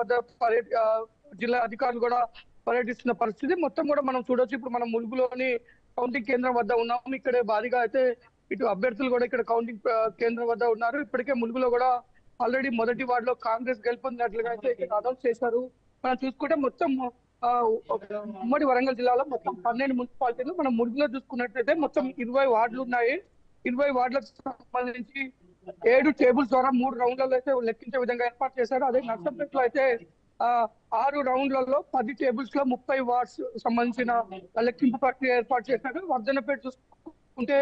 వద్ద జిల్లా అధికారులు కూడా పర్యటిస్తున్న పరిస్థితి మొత్తం కూడా మనం చూడొచ్చు. ఇప్పుడు మనం ములుగులోని కౌంటింగ్ కేంద్రం వద్ద ఉన్నాము. ఇక్కడే భారీగా అయితే ఇటు అభ్యర్థులు కూడా ఇక్కడ కౌంటింగ్ కేంద్రం వద్ద ఉన్నారు. ఇప్పటికే ములుగులో కూడా ఆల్రెడీ మొదటి వార్డులో కాంగ్రెస్ గెలుపొందినట్లుగా అయితే ఇక్కడ అనౌన్స్ చేశారు. మనం చూసుకుంటే మొత్తం ఉమ్మడి వరంగల్ జిల్లాలో మొత్తం 12 మున్సిపాలిటీలు మనం ములుగులో చూసుకున్నట్లయితే మొత్తం 20 వార్డులు ఉన్నాయి. 20 వార్డులకు సంబంధించి 7 టేబుల్స్ ద్వారా 3 రౌండ్లలో అయితే లెక్కించే విధంగా ఏర్పాటు చేశారు. అదే నర్సంపేటలో అయితే 6 రౌండ్లలో 10 టేబుల్స్ లో 30 వార్డ్స్ సంబంధించిన లెక్కింపు ప్రక్రియ ఏర్పాటు చేశారు. వర్ధనపేట చూసుకుంటే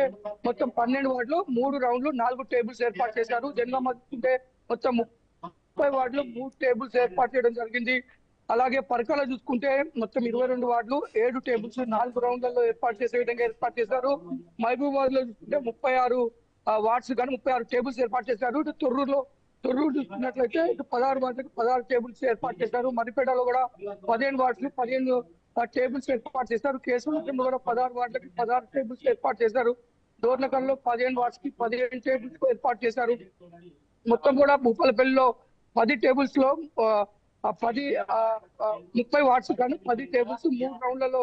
మొత్తం 12 వార్డులు 3 రౌండ్లు 4 టేబుల్స్ ఏర్పాటు చేశారు. జనగామ చూసుకుంటే మొత్తం 30 వార్డులు 3 టేబుల్స్ ఏర్పాటు చేయడం జరిగింది. అలాగే పరకాల చూసుకుంటే మొత్తం 22 వార్డులు 7 టేబుల్స్ 4 రౌండ్లలో ఏర్పాటు చేసే విధంగా ఏర్పాటు చేశారు. మహబూబాబాద్ లో చూసుకుంటే 36 వార్డ్స్ కానీ 36 టేబుల్స్ ఏర్పాటు చేశారు. ఇటు తొర్రూరు చూసుకున్నట్లయితే ఇటు 16 వార్డులకు 16 టేబుల్స్ ఏర్పాటు చేశారు. మరిపేటలో కూడా 15 వార్డ్స్ 15 టేబుల్స్ ఏర్పాటు చేశారు. కేశవరంలో కూడా 16 వార్డులకి 16 టేబుల్స్ ఏర్పాటు చేశారు. దోర్నకల్లో 15 వార్డ్స్ కి 15 టేబుల్స్ ఏర్పాటు చేశారు. మొత్తం కూడా భూపాలపల్లిలో 10 టేబుల్స్ లో 30 వార్డ్స్ కానీ 10 టేబుల్స్ 3 రౌండ్లలో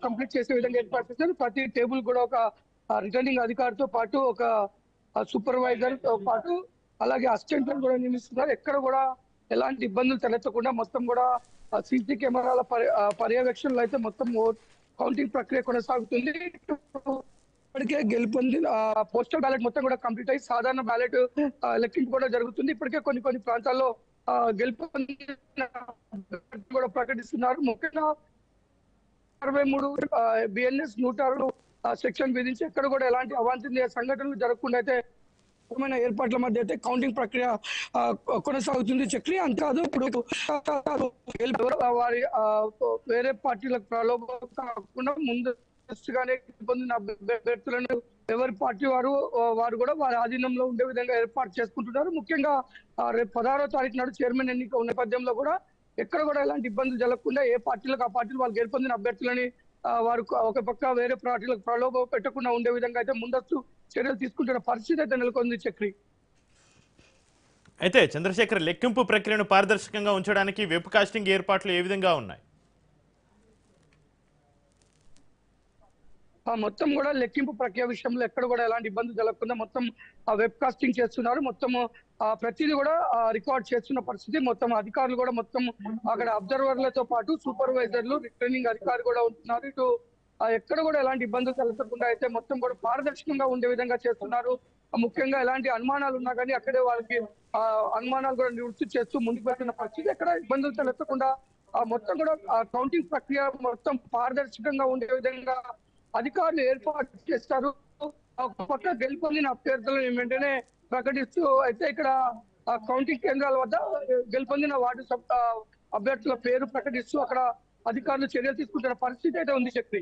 కంప్లీట్ చేసే విధంగా ఏర్పాటు చేశారు. ప్రతి టేబుల్ కూడా ఒక రిటర్నింగ్ అధికారితో పాటు ఒక సూపర్వైజర్ తో పాటు అలాగే అసిస్టెంట్లను కూడా నియమిస్తున్నారు. ఎక్కడ కూడా ఎలాంటి ఇబ్బందులు తలెత్తకుండా మొత్తం కూడా సీసీ కెమెరాల పర్యవేక్షణలో అయితే మొత్తం కౌంటింగ్ ప్రక్రియ కొనసాగుతుంది. ఇప్పటికే గెలుపొందిన పోస్టల్ బ్యాలెట్ మొత్తం కూడా కంప్లీట్ అయ్యి సాధారణ బ్యాలెట్ లెక్కింపు కూడా జరుగుతుంది. ఇప్పటికే కొన్ని ప్రాంతాల్లో గెలుపొందిన కూడా ప్రకటిస్తున్నారు. ముఖ్యంగా 63 బిఎన్ఎస్ 106 సెక్షన్ విధించి ఎక్కడ కూడా ఎలాంటి అవాంఛనీయ సంఘటనలు జరగకుండా అయితే ఏర్పాట్ల మధ్య అయితే కౌంటింగ్ ప్రక్రియ కొనసాగుతుంది. చక్రి అంతేకాదు ఇప్పుడు వారి వేరే పార్టీలకు ప్రలోభం కాకుండా ముందుగానే పొందిన అభ్యర్థులను ఎవరి పార్టీ వారు కూడా వారి ఆధీనంలో ఉండే విధంగా ఏర్పాటు చేసుకుంటున్నారు. ముఖ్యంగా రేపు 16వ తారీఖు నాడు చైర్మన్ ఎన్నిక ఉన్న నేపథ్యంలో కూడా ఎక్కడ కూడా ఎలాంటి ఇబ్బందులు జరగకుండా ఏ పార్టీలకు ఆ పార్టీలు వాళ్ళు గెలుపొందిన అభ్యర్థులని వారు ఒక పక్క వేరే పార్టీలకు ప్రలోభం పెట్టకుండా ఉండే విధంగా అయితే ముందస్తు చర్యలు తీసుకుంటున్న పరిస్థితి అయితే నెలకొంది. చక్రి అయితే చంద్రశేఖర్, లెక్కింపు ప్రక్రియను పారదర్శకంగా ఉంచడానికి వెబ్ కాస్టింగ్ ఏర్పాట్లు ఏ విధంగా ఉన్నాయి? మొత్తం కూడా లెక్కింపు ప్రక్రియ విషయంలో ఎక్కడ కూడా ఎలాంటి ఇబ్బంది జరగకుండా మొత్తం వెబ్ కాస్టింగ్ చేస్తున్నారు. మొత్తం ప్రతిదీ కూడా రికార్డ్ చేస్తున్న పరిస్థితి. మొత్తం అధికారులు కూడా మొత్తం అక్కడ అబ్జర్వర్లతో పాటు సూపర్వైజర్లు రిటర్నింగ్ అధికారులు కూడా ఉంటున్నారు. ఇటు ఎక్కడ కూడా ఎలాంటి ఇబ్బందులు తలెత్తకుండా అయితే మొత్తం కూడా పారదర్శకంగా ఉండే విధంగా చేస్తున్నారు. ముఖ్యంగా ఎలాంటి అనుమానాలు ఉన్నా కానీ అక్కడే వాళ్ళకి అనుమానాలు కూడా నివృత్తి చేస్తూ ముందుకు వెళ్తున్న పరిస్థితి. ఎక్కడ ఇబ్బందులు తలెత్తకుండా మొత్తం కూడా కౌంటింగ్ ప్రక్రియ మొత్తం పారదర్శకంగా ఉండే విధంగా అధికారులు ఏర్పాటు చేస్తారు. ఒక పక్క గెలుపొందిన అభ్యర్థులను వెంటనే ప్రకటిస్తూ అయితే ఇక్కడ కౌంటింగ్ కేంద్రాల వద్ద గెలుపొందిన వార్డు అభ్యర్థుల పేరు ప్రకటిస్తూ అక్కడ అధికారులు చర్యలు తీసుకుంటున్న పరిస్థితి అయితే ఉంది. శక్తి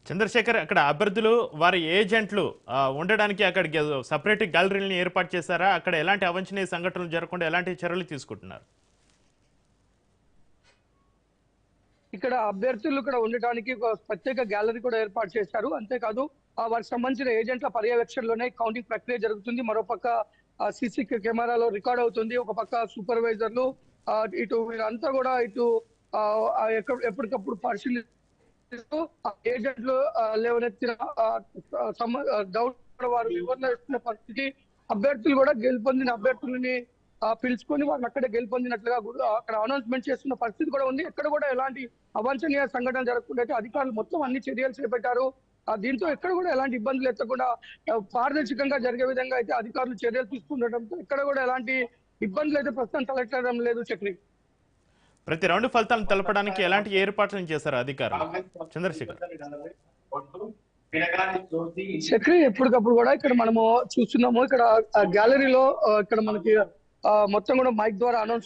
చంద్రశేఖర్, అక్కడ అభ్యర్థులు వారి ఏజెంట్లు ఉండడానికి అక్కడ సపరేట్ గ్యాలరీలను ఏర్పాటు చేశారా? అక్కడ ఎలాంటి అవాంఛనీయ సంఘటనలు జరగకుండా ఎలాంటి చర్యలు తీసుకుంటున్నారు? ఇక్కడ అభ్యర్థులు ఇక్కడ ఉండటానికి ప్రత్యేక గ్యాలరీ కూడా ఏర్పాటు చేశారు. అంతేకాదు వారికి సంబంధించిన ఏజెంట్ల పర్యవేక్షణలోనే కౌంటింగ్ ప్రక్రియ జరుగుతుంది. మరోపక్క సీసీ కెమెరాలో రికార్డ్ అవుతుంది. ఒక పక్క సూపర్వైజర్లు ఇటు వీరంతా కూడా ఇటు ఎప్పటికప్పుడు పరిశీలిస్తూ ఏజెంట్లు లేవనెత్తిన డౌట్ వారు వివరణ ఇస్తున్న పరిస్థితి. అభ్యర్థులు కూడా గెలుపొందిన అభ్యర్థులని పిలుచుకొని వారిని అక్కడే గెలుపొందినట్లుగా అక్కడ అనౌన్స్మెంట్ చేస్తున్న పరిస్థితి కూడా ఉంది. ఎక్కడ కూడా ఎలాంటి అవాంఛనీయ సంఘటన జరగకుండా అయితే అధికారులు మొత్తం అన్ని చర్యలు చేపట్టారు. దీంతో ఎక్కడ కూడా ఎలాంటి ఇబ్బందులు ఎత్తకుండా పారదర్శకంగా జరిగే విధంగా అయితే అధికారులు చర్యలు తీసుకుండటంతో ఎక్కడ కూడా ఎలాంటి ఇబ్బందులు అయితే ప్రస్తుతం తలెత్తడం లేదు. చక్రి, ప్రతి రౌండ్ ఫలితాలను తెలపడానికి ఎలాంటి ఏర్పాట్లను చేశారు అధికారులు? చంద్రశేఖర్ చక్రి, ఎప్పటికప్పుడు కూడా ఇక్కడ మనము చూస్తున్నాము. ఇక్కడ గ్యాలరీలో ఇక్కడ మనకి మొత్తం కూడా మైక్ ద్వారా అనౌన్స్